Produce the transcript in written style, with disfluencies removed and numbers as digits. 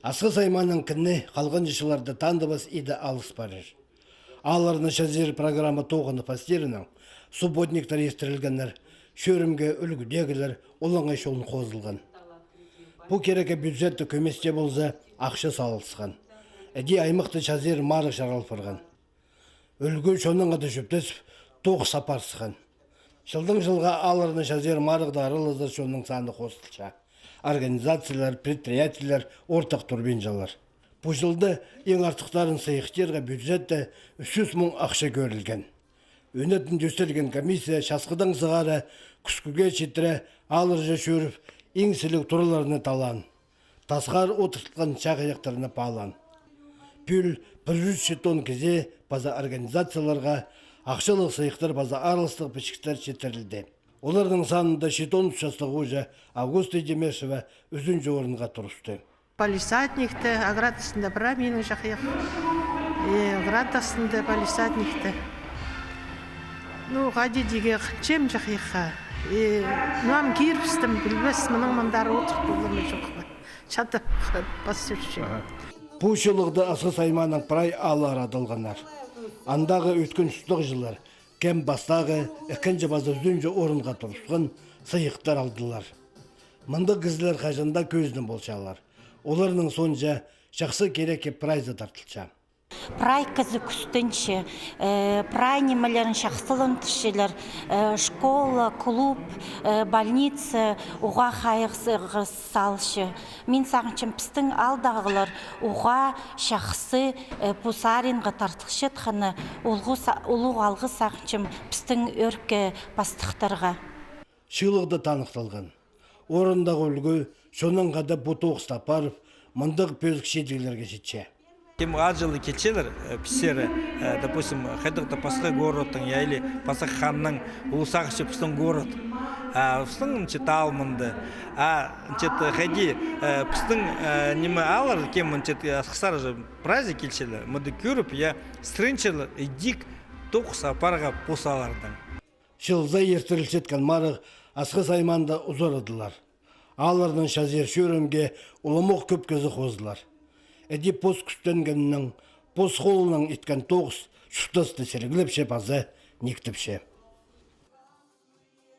Асқы сайманның кінне қалған жышыларды тандыбас иді алыс барыр. Аларны шазир программа тоғыны пастерінің субботниктар естірілгенлер, шөрімге үлгідегілер олаңай шолын қозылған. Бұ кереке бюджетті көместе болса ақша салылсыған. Әди аймақты шазир марық жаралпырған. Үлгі шоның ады жүптесіп, тоқ сапарсыған. Жылдың жылға аларны шазир марықда арылызыр шоның саны қосылша. Организациялар, предприятиялар, ортақ турбинжалар. Бұл жылды ең артықтарын сайықтерға бюджетті 300 мың ақша көрілген. Өнетін жөстелген комиссия шасқыдан зығары күскіге четірі алыр жөшөріп, еңсілік тұраларыны талан. Тасқар отыртылған шағаяқтарыны палан. Пүл 100 жетон кезе база организацияларға ақшалық сайықтар база арылыстық пішіктер четірілді. Олардың санында жетон ұшастығы уже Августа Демешева үзінші орынға тұрысты. Полисадникті, аградысында бұра менің жақиық. Аградысында полисадникті. Ғади деге қынчем жақиыққа. Нұам кейірпістім, білбес мұның мұндары отырып болымы жоқпа. Шаты бас сөзші. Бұл жылықты Асқы сайманның прай алар адылғанар. Андағы өткен сұлық жылар. Кем бастағы әкенже базы үзінші орынға тұрысқан сайықтар алдылар. Мұнды кізілер қажында көздің болшалар. Оларының сонша жақсы кереке прайзы тартылша. Прай кізі күстінші, прай немелерін шақсылын түшелер, школа, клуб, больница, уға қайығы салшы. Мен сағыншым пістің алдағылар уға шақсы пусаринға тартықшы тқаны ұлық алғы сағыншым пістің өркі бастықтарға. Шылықты танықталған. Орындағы үлгі соның қада бұтоқ стапарып, мұндық пөзік шедігілерге жетше. Тем аджалы кечелер писеры, допустим, ходок-то постой городтың, или посох ханның улусақшы пістің город. Пістің читал мұнды. Ходи, пістің немі алыр, кем асқысар праздник келшелер. Мұнды көріп, стрынчылы идик тоқ сапарға посалардың. Шылза ертірілшеткен марық Асқы сайманда ұзорыдылар. Аларының шазер шөрімге ұлымық көп көзі қоздылар. Әді пос күстенгеннің, пос қолының еткен тоғыз шұқтасты сергіліпше базы нектіпше.